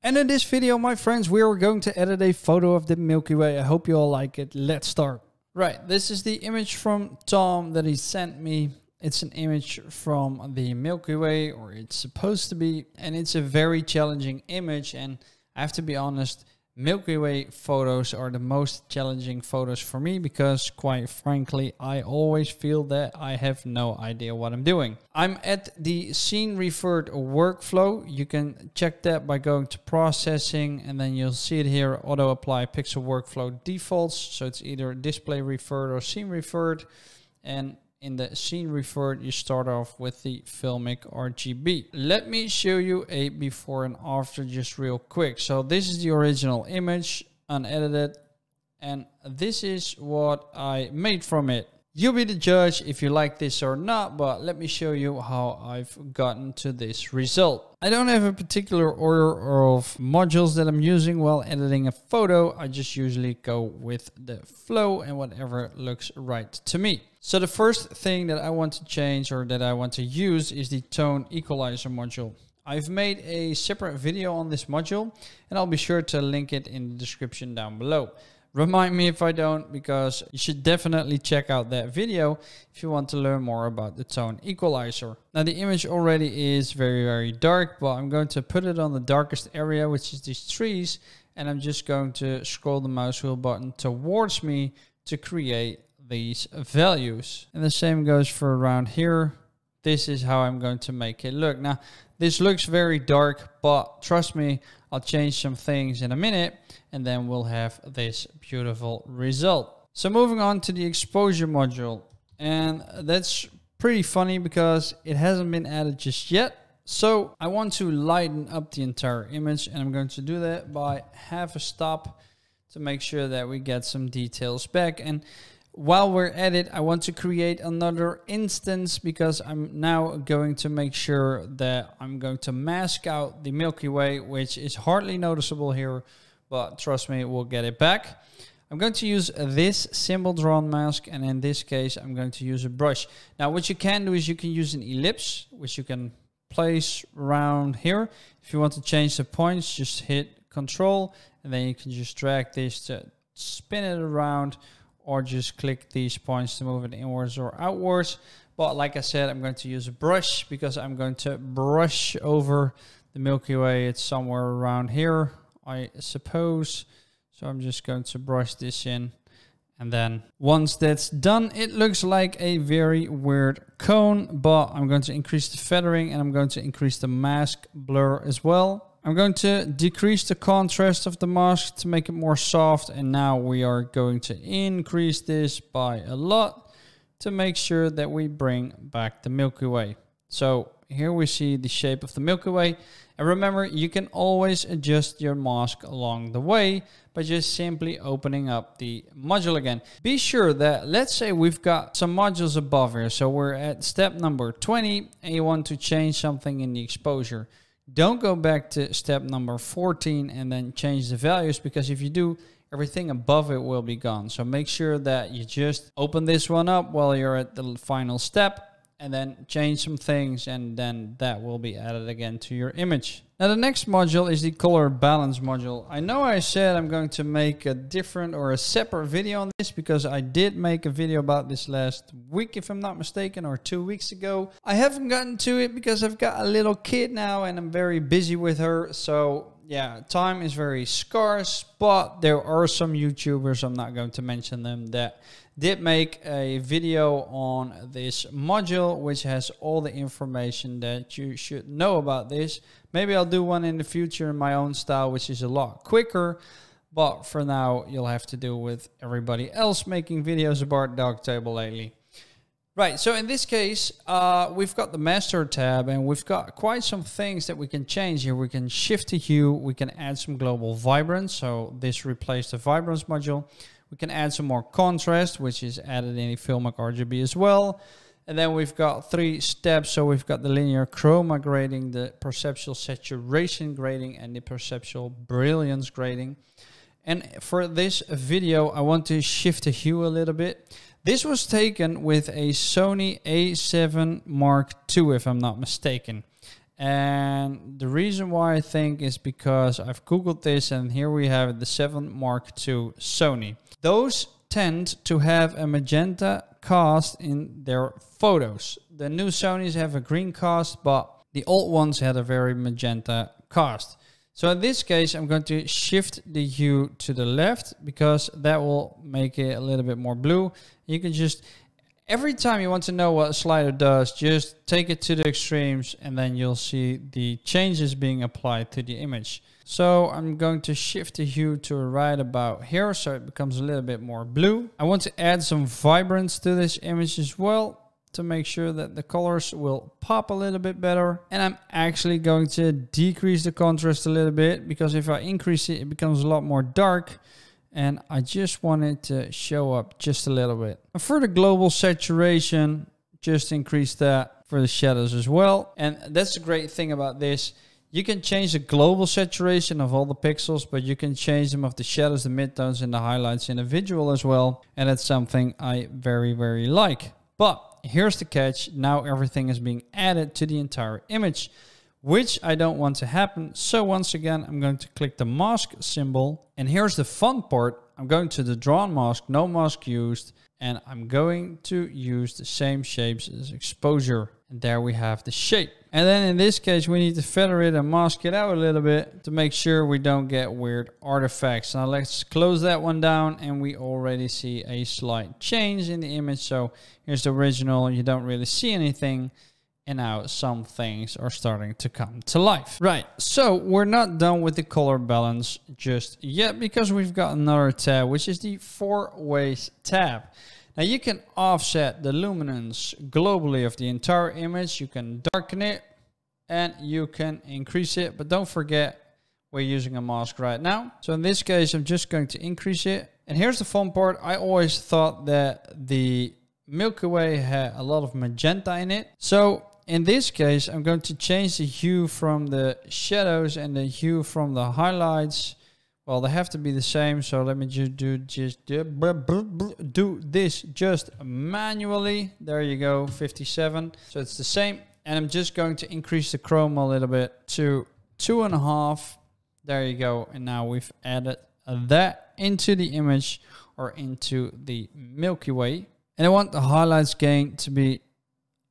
And in this video, my friends, we are going to edit a photo of the Milky Way. I hope you all like it. Let's start. Right, this is the image from Tom that he sent me. It's an image from the Milky Way, or it's supposed to be, and it's a very challenging image. And I have to be honest, Milky Way photos are the most challenging photos for me because, quite frankly, I always feel that I have no idea what I'm doing. I'm at the scene referred workflow. You can check that by going to processing, and then you'll see it here, auto apply pixel workflow defaults. So it's either display referred or scene referred. And in the scene referred, you start off with the Filmic RGB. Let me show you a before and after just real quick. So this is the original image, unedited, and this is what I made from it. You'll be the judge if you like this or not, but let me show you how I've gotten to this result. I don't have a particular order of modules that I'm using while editing a photo. I just usually go with the flow and whatever looks right to me. So the first thing that I want to change or that I want to use is the tone equalizer module. I've made a separate video on this module and I'll be sure to link it in the description down below. Remind me if I don't, because you should definitely check out that video if you want to learn more about the tone equalizer. Now the image already is very dark, but I'm going to put it on the darkest area, which is these trees, and I'm just going to scroll the mouse wheel button towards me to create these values. And the same goes for around here. This is how I'm going to make it look. Now this looks very dark, but trust me, I'll change some things in a minute and then we'll have this beautiful result. So moving on to the exposure module, and that's pretty funny because it hasn't been added just yet. So I want to lighten up the entire image, and I'm going to do that by half a stop to make sure that we get some details back. And while we're at it, I want to create another instance because I'm now going to make sure that I'm going to mask out the Milky Way, which is hardly noticeable here, but trust me, we'll get it back. I'm going to use this symbol drawn mask, and in this case, I'm going to use a brush. Now, what you can do is you can use an ellipse, which you can place around here. If you want to change the points, just hit Control, and then you can just drag this to spin it around, or just click these points to move it inwards or outwards. But like I said, I'm going to use a brush because I'm going to brush over the Milky Way. It's somewhere around here, I suppose. So I'm just going to brush this in. And then once that's done, it looks like a very weird cone, but I'm going to increase the feathering and I'm going to increase the mask blur as well. I'm going to decrease the contrast of the mask to make it more soft, and now we are going to increase this by a lot to make sure that we bring back the Milky Way. So here we see the shape of the Milky Way, and remember, you can always adjust your mask along the way by just simply opening up the module again. Be sure that, let's say we've got some modules above here, so we're at step number 20 and you want to change something in the exposure. Don't go back to step number 14 and then change the values, because if you do, everything above it will be gone. So make sure that you just open this one up while you're at the final step and then change some things, and then that will be added again to your image. Now the next module is the color balance module. I know I said I'm going to make a different or a separate video on this because I did make a video about this last week, if I'm not mistaken, or 2 weeks ago. I haven't gotten to it because I've got a little kid now and I'm very busy with her. So yeah, time is very scarce, but there are some YouTubers, I'm not going to mention them, that did make a video on this module, which has all the information that you should know about this. Maybe I'll do one in the future in my own style, which is a lot quicker. But for now, you'll have to deal with everybody else making videos about Darktable lately. Right, so in this case, we've got the master tab and we've got quite some things that we can change here. We can shift the hue, we can add some global vibrance. So this replaced the vibrance module. We can add some more contrast, which is added in the Filmic RGB as well. And then we've got 3 steps. So we've got the linear chroma grading, the perceptual saturation grading, and the perceptual brilliance grading. And for this video, I want to shift the hue a little bit. This was taken with a Sony A7 Mark II, if I'm not mistaken. And the reason why I think is because I've Googled this, and here we have the 7 Mark II Sony. Those tend to have a magenta cast in their photos. The new Sonys have a green cast, but the old ones had a very magenta cast. So in this case, I'm going to shift the hue to the left because that will make it a little bit more blue. You can just, every time you want to know what a slider does, just take it to the extremes and then you'll see the changes being applied to the image. So I'm going to shift the hue to right about here so it becomes a little bit more blue. I want to add some vibrance to this image as well, to make sure that the colors will pop a little bit better. And I'm actually going to decrease the contrast a little bit, because if I increase it, it becomes a lot more dark. And I just want it to show up just a little bit. And for the global saturation, just increase that for the shadows as well. And that's the great thing about this. You can change the global saturation of all the pixels, but you can change them of the shadows, the midtones, and the highlights individual as well. And that's something I very, very like. But here's the catch. Now everything is being added to the entire image, which I don't want to happen. So once again, I'm going to click the mask symbol. And here's the fun part. I'm going to the drawn mask, no mask used. And I'm going to use the same shapes as exposure. And there we have the shape. And then in this case, we need to feather it and mask it out a little bit to make sure we don't get weird artifacts. Now let's close that one down, and we already see a slight change in the image. So here's the original. You don't really see anything. And now some things are starting to come to life. Right, so we're not done with the color balance just yet, because we've got another tab, which is the 4-ways tab. Now you can offset the luminance globally of the entire image. You can darken it and you can increase it, but don't forget we're using a mask right now. So in this case, I'm just going to increase it. And here's the fun part. I always thought that the Milky Way had a lot of magenta in it. So in this case, I'm going to change the hue from the shadows and the hue from the highlights. Well, they have to be the same. So let me just do this just manually. There you go, 57. So it's the same. And I'm just going to increase the chroma a little bit to 2.5. There you go. And now we've added that into the image, or into the Milky Way. And I want the highlights gain to be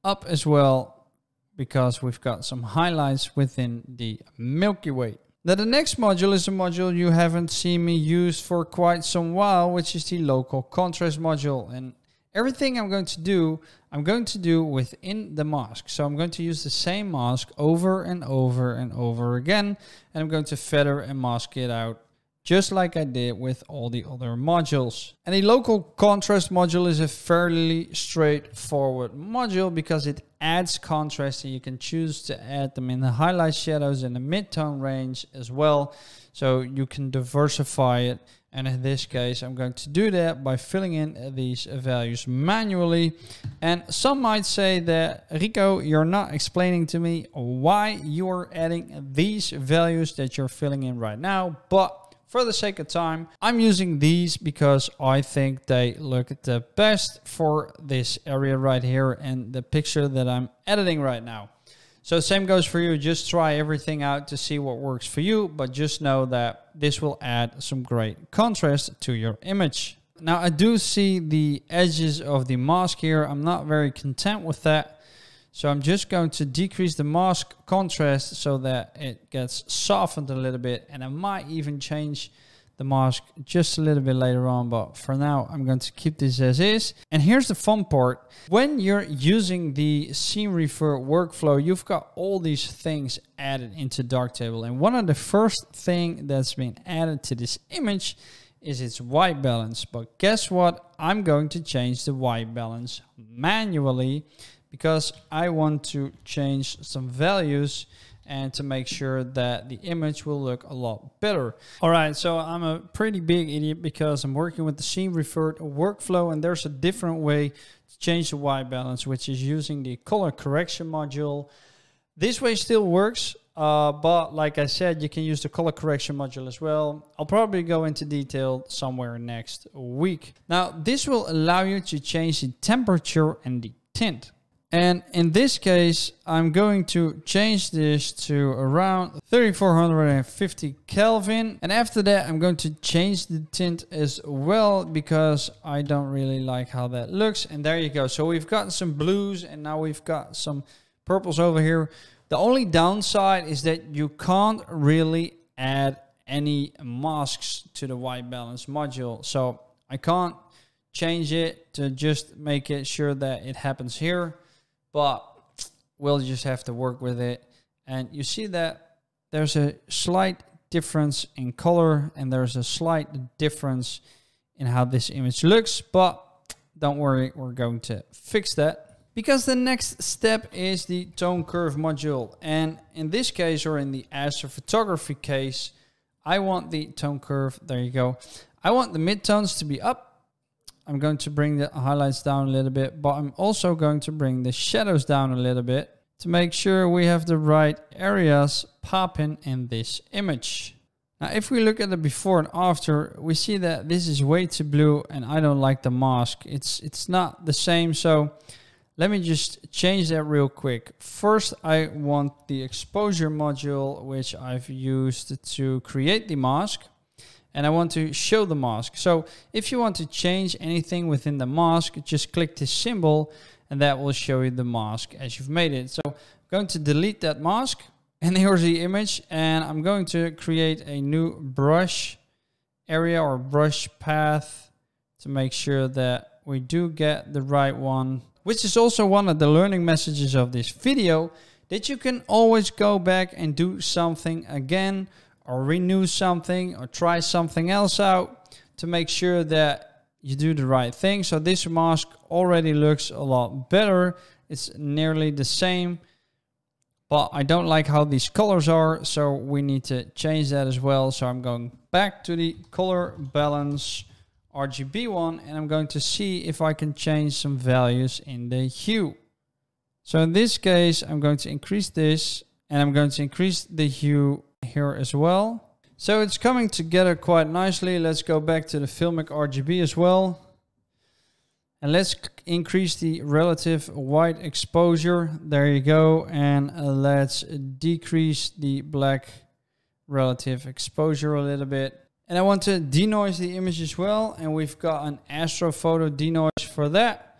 up as well, because we've got some highlights within the Milky Way. Now the next module is a module you haven't seen me use for quite some while, which is the local contrast module. And everything I'm going to do within the mask. So I'm going to use the same mask over and over and over again. And I'm going to feather and mask it out, just like I did with all the other modules. And the local contrast module is a fairly straightforward module, because it adds contrast, and you can choose to add them in the highlight, shadows, and the midtone range as well. So you can diversify it. And in this case, I'm going to do that by filling in these values manually. And some might say that, Rico, you're not explaining to me why you're adding these values that you're filling in right now. But for the sake of time, I'm using these because I think they look the best for this area right here and the picture that I'm editing right now. So same goes for you. Just try everything out to see what works for you, but just know that this will add some great contrast to your image. Now I do see the edges of the mask here. I'm not very content with that. So I'm just going to decrease the mask contrast so that it gets softened a little bit. And I might even change the mask just a little bit later on. But for now, I'm going to keep this as is. And here's the fun part. When you're using the Scene Refer workflow, you've got all these things added into Darktable. And one of the first things that's been added to this image is its white balance. But guess what? I'm going to change the white balance manually, because I want to change some values and to make sure that the image will look a lot better. All right, so I'm a pretty big idiot because I'm working with the Scene Referred workflow, and there's a different way to change the white balance, which is using the color correction module. This way still works, but like I said, you can use the color correction module as well. I'll probably go into detail somewhere next week. Now, this will allow you to change the temperature and the tint. And in this case, I'm going to change this to around 3450 Kelvin. And after that, I'm going to change the tint as well, because I don't really like how that looks. And there you go. So we've got some blues and now we've got some purples over here. The only downside is that you can't really add any masks to the white balance module. So I can't change it to just make it sure that it happens here. But we'll just have to work with it. And you see that there's a slight difference in color and there's a slight difference in how this image looks. But don't worry, we're going to fix that. Because the next step is the tone curve module. And in this case, or in the astrophotography case, I want the tone curve, there you go. I want the midtones to be up. I'm going to bring the highlights down a little bit, but I'm also going to bring the shadows down a little bit to make sure we have the right areas popping in this image. Now, if we look at the before and after, we see that this is way too blue and I don't like the mask. It's not the same. So let me just change that real quick. First, I want the exposure module, which I've used to create the mask. And I want to show the mask. So if you want to change anything within the mask, just click this symbol and that will show you the mask as you've made it. So I'm going to delete that mask and here's the image. And I'm going to create a new brush area or brush path to make sure that we do get the right one, which is also one of the learning messages of this video, that you can always go back and do something again, or renew something, or try something else out to make sure that you do the right thing. So this mask already looks a lot better. It's nearly the same, but I don't like how these colors are, so we need to change that as well. So I'm going back to the color balance RGB one, and I'm going to see if I can change some values in the hue. So in this case, I'm going to increase this, and I'm going to increase the hue here as well. So it's coming together quite nicely. Let's go back to the Filmic RGB as well. And let's increase the relative white exposure. There you go. And let's decrease the black relative exposure a little bit. And I want to denoise the image as well. And we've got an Astrophoto denoise for that,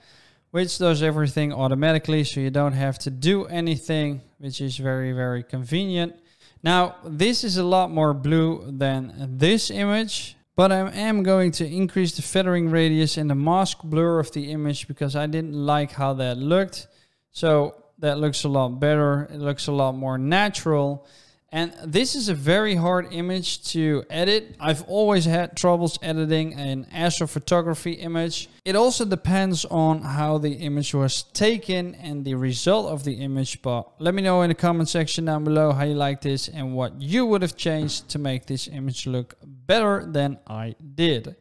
which does everything automatically. So you don't have to do anything, which is very, very convenient. Now, this is a lot more blue than this image, but I am going to increase the feathering radius and the mask blur of the image because I didn't like how that looked. So that looks a lot better. It looks a lot more natural. And this is a very hard image to edit. I've always had troubles editing an astrophotography image. It also depends on how the image was taken and the result of the image. But let me know in the comment section down below how you like this and what you would have changed to make this image look better than I did.